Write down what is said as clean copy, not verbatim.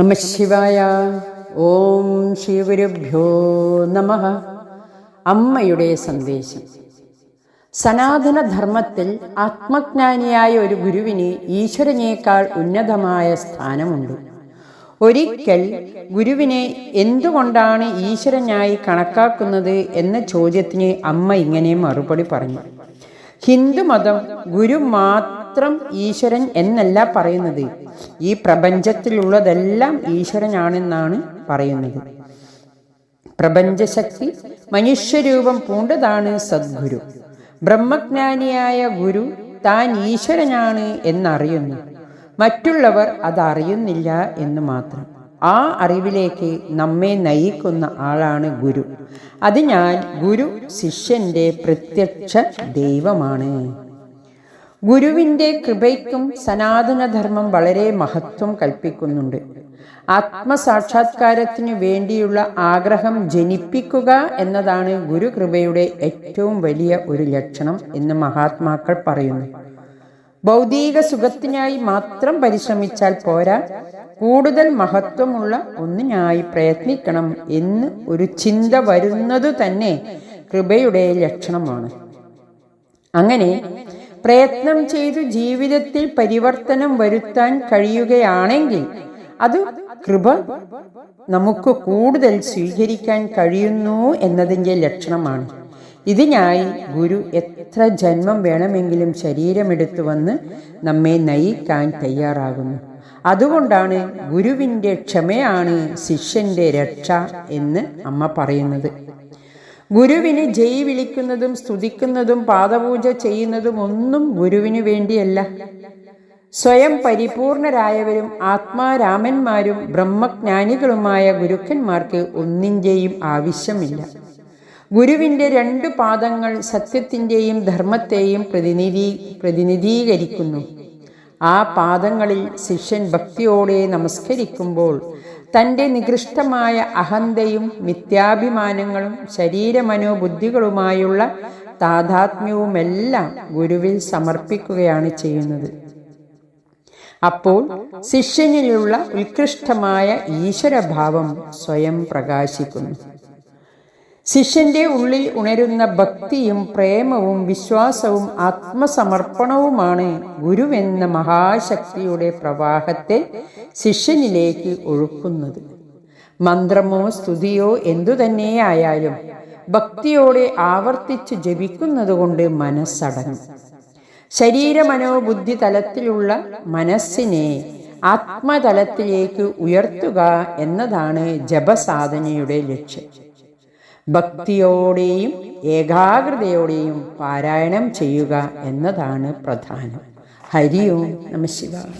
നമഃ ശിവായ. ഓം ശ്രീ ഗുരുഭ്യോ നമഃ. അമ്മയുടെ സന്ദേശം. സനാതനധർമ്മത്തിൽ ആത്മജ്ഞാനിയായ ഒരു ഗുരുവിന് ഈശ്വരനേക്കാൾ ഉന്നതമായ സ്ഥാനമുണ്ട്. ഒരിക്കൽ ഗുരുവിനെ എന്തുകൊണ്ടാണ് ഈശ്വരനായി കണക്കാക്കുന്നത് എന്ന ചോദ്യത്തിന് അമ്മ ഇങ്ങനെ മറുപടി പറഞ്ഞു. ഹിന്ദുമതം ഗുരു മാത്രം ഈശ്വരൻ എന്നല്ല പറയുന്നത്, ഈ പ്രപഞ്ചത്തിലുള്ളതെല്ലാം ഈശ്വരനാണെന്നാണ് പറയുന്നത്. പ്രപഞ്ചശക്തി മനുഷ്യരൂപം പൂണ്ടതാണ് സദ്ഗുരു. ബ്രഹ്മജ്ഞാനിയായ ഗുരു താൻ ഈശ്വരനാണ് എന്നറിയുന്നു, മറ്റുള്ളവർ അതറിയുന്നില്ല എന്ന് മാത്രം. ആ അറിവിലേക്ക് നമ്മെ നയിക്കുന്ന ആളാണ് ഗുരു. അതിനാൽ ഗുരു ശിഷ്യന്റെ പ്രത്യക്ഷ ദൈവമാണ്. ഗുരുവിൻ്റെ കൃപയ്ക്കും സനാതനധർമ്മം വളരെ മഹത്വം കൽപ്പിക്കുന്നുണ്ട്. ആത്മസാക്ഷാത്കാരത്തിനു വേണ്ടിയുള്ള ആഗ്രഹം ജനിപ്പിക്കുക എന്നതാണ് ഗുരുകൃപയുടെ ഏറ്റവും വലിയ ഒരു ലക്ഷണം എന്ന് മഹാത്മാക്കൾ പറയുന്നു. ഭൗതിക സുഖത്തിനായി മാത്രം പരിശ്രമിച്ചാൽ പോരാ, കൂടുതൽ മഹത്വമുള്ള ഒന്നിനായി പ്രയത്നിക്കണം എന്ന് ഒരു ചിന്ത വരുന്നതു തന്നെ കൃപയുടെ ലക്ഷണമാണ്. അങ്ങനെ പ്രയത്നം ചെയ്തു ജീവിതത്തിൽ പരിവർത്തനം വരുത്താൻ കഴിയുകയാണെങ്കിൽ അത് കൃപ നമുക്ക് കൂടുതൽ സ്വീകരിക്കാൻ കഴിയുന്നു എന്നതിൻ്റെ ലക്ഷണമാണ്. ഇതിനായി ഗുരു എത്ര ജന്മം വേണമെങ്കിലും ശരീരമെടുത്തു വന്ന് നമ്മെ നയിക്കാൻ തയ്യാറാകുന്നു. അതുകൊണ്ടാണ് ഗുരുവിൻ്റെ ക്ഷമയാണ് ശിഷ്യന്റെ രക്ഷ എന്ന് അമ്മ പറയുന്നത്. ഗുരുവിന് ജയ് വിളിക്കുന്നതും സ്തുതിക്കുന്നതും പാദപൂജ ചെയ്യുന്നതും ഒന്നും ഗുരുവിനു വേണ്ടിയല്ല. സ്വയം പരിപൂർണരായവരും ആത്മാരാമന്മാരും ബ്രഹ്മജ്ഞാനികളുമായ ഗുരുക്കന്മാർക്ക് ഒന്നിൻ്റെയും ആവശ്യമില്ല. ഗുരുവിൻ്റെ 2 പാദങ്ങൾ സത്യത്തിൻ്റെയും ധർമ്മത്തെയും പ്രതിനിധീകരിക്കുന്നു. ആ പാദങ്ങളിൽ ശിഷ്യൻ ഭക്തിയോടെ നമസ്കരിക്കുമ്പോൾ തൻ്റെ നികൃഷ്ടമായ അഹന്തയും മിഥ്യാഭിമാനങ്ങളും ശരീരമനോബുദ്ധികളുമായുള്ള താദാത്മ്യവുമെല്ലാം ഗുരുവിൽ സമർപ്പിക്കുകയാണ് ചെയ്യുന്നത്. അപ്പോൾ ശിഷ്യനിലുള്ള ഉത്കൃഷ്ടമായ ഈശ്വരഭാവം സ്വയം പ്രകാശിക്കുന്നു. ശിഷ്യന്റെ ഉള്ളിൽ ഉണരുന്ന ഭക്തിയും പ്രേമവും വിശ്വാസവും ആത്മസമർപ്പണവുമാണ് ഗുരുവെന്ന മഹാശക്തിയുടെ പ്രവാഹത്തെ ശിഷ്യനിലേക്ക് ഒഴുക്കുന്നത്. മന്ത്രമോ സ്തുതിയോ എന്തുതന്നെയായാലും ഭക്തിയോടെ ആവർത്തിച്ച് ജപിക്കുന്നത് കൊണ്ട് മനസ്സടങ്ങും. ശരീരമനോബുദ്ധി തലത്തിലുള്ള മനസ്സിനെ ആത്മതലത്തിലേക്ക് ഉയർത്തുക എന്നതാണ് ജപസാധനയുടെ ലക്ഷ്യം. ഭക്തിയോടെയും ഏകാഗ്രതയോടെയും പാരായണം ചെയ്യുക എന്നതാണ് പ്രധാനം. ഹരി ഓം നമഃ ശിവായ.